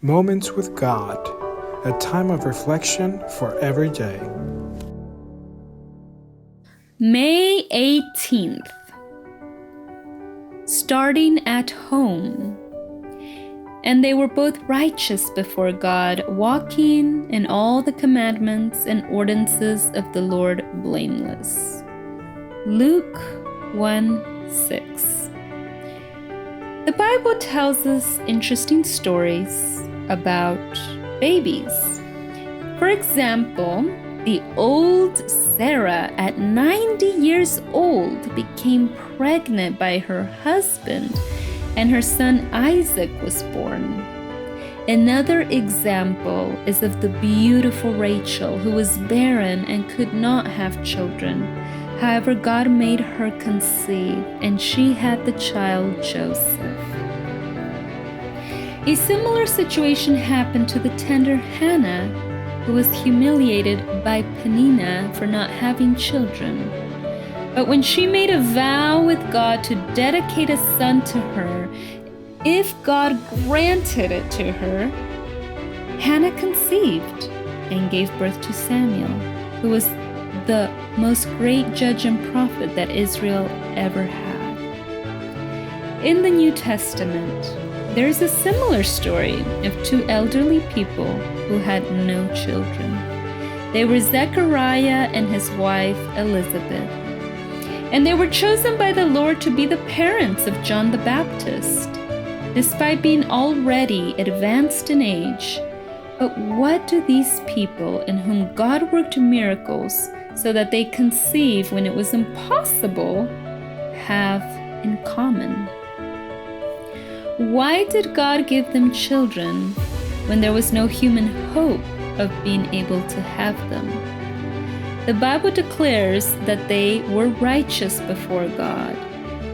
Moments with God, a time of reflection for every day. May 18th. Starting at home. And they were both righteous before God, walking in all the commandments and ordinances of the Lord blameless. Luke 1:6. The Bible tells us interesting stories about babies. For example, the old Sarah at 90 years old became pregnant by her husband, and her son Isaac was born. Another example is of the beautiful Rachel, who was barren and could not have children. However, God made her conceive, and she had the child Joseph. A similar situation happened to the tender Hannah, who was humiliated by Peninnah for not having children. But when she made a vow with God to dedicate a son to her, if God granted it to her, Hannah conceived and gave birth to Samuel, who was the most great judge and prophet that Israel ever had. In the New Testament, there is a similar story of two elderly people who had no children. They were Zechariah and his wife Elizabeth, and they were chosen by the Lord to be the parents of John the Baptist, despite being already advanced in age. But what do these people, in whom God worked miracles so that they conceive when it was impossible, have in common? Why did God give them children when there was no human hope of being able to have them? The Bible declares that they were righteous before God.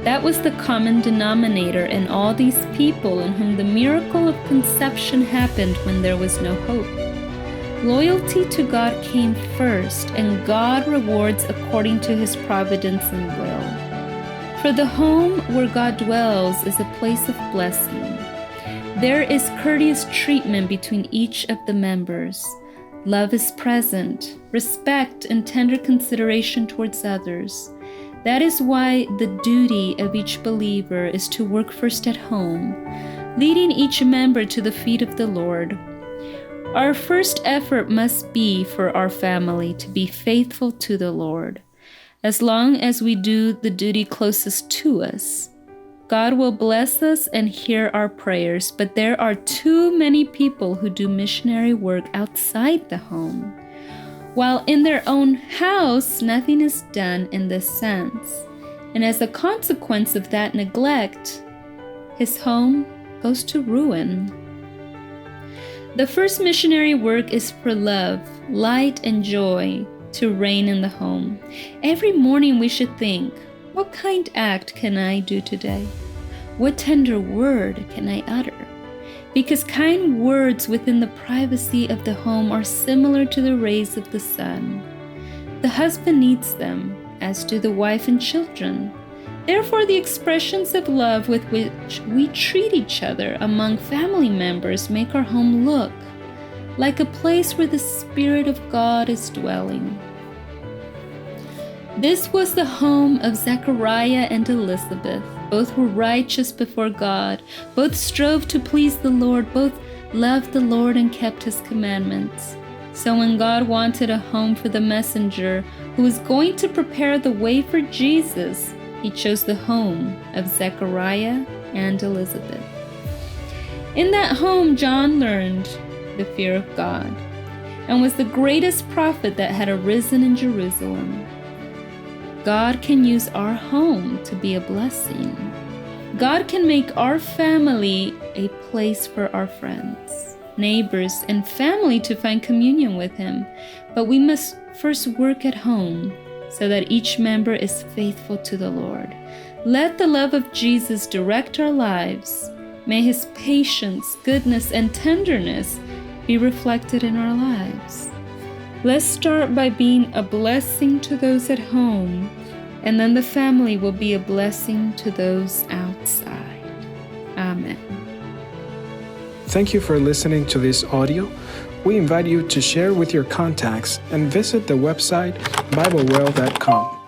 That was the common denominator in all these people in whom the miracle of conception happened when there was no hope. Loyalty to God came first, and God rewards according to his providence and will. For the home where God dwells is a place of blessing. There is courteous treatment between each of the members. Love is present, respect and tender consideration towards others. That is why the duty of each believer is to work first at home, leading each member to the feet of the Lord. Our first effort must be for our family to be faithful to the Lord. As long as we do the duty closest to us, God will bless us and hear our prayers, but there are too many people who do missionary work outside the home. While in their own house, nothing is done in this sense. And as a consequence of that neglect, his home goes to ruin. The first missionary work is for love, light, and joy to reign in the home. Every morning we should think, what kind act can I do today? What tender word can I utter? Because kind words within the privacy of the home are similar to the rays of the sun. The husband needs them, as do the wife and children. Therefore, the expressions of love with which we treat each other among family members make our home look like a place where the Spirit of God is dwelling. This was the home of Zechariah and Elizabeth. Both were righteous before God. Both strove to please the Lord. Both loved the Lord and kept his commandments. So when God wanted a home for the messenger who was going to prepare the way for Jesus, he chose the home of Zechariah and Elizabeth. In that home, John learned the fear of God and was the greatest prophet that had arisen in Jerusalem. God can use our home to be a blessing. God can make our family a place for our friends, neighbors, and family to find communion with him. But we must first work at home so that each member is faithful to the Lord. Let the love of Jesus direct our lives. May his patience, goodness, and tenderness be reflected in our lives. Let's start by being a blessing to those at home, and then the family will be a blessing to those outside. Amen. Thank you for listening to this audio. We invite you to share with your contacts and visit the website BibleWell.com.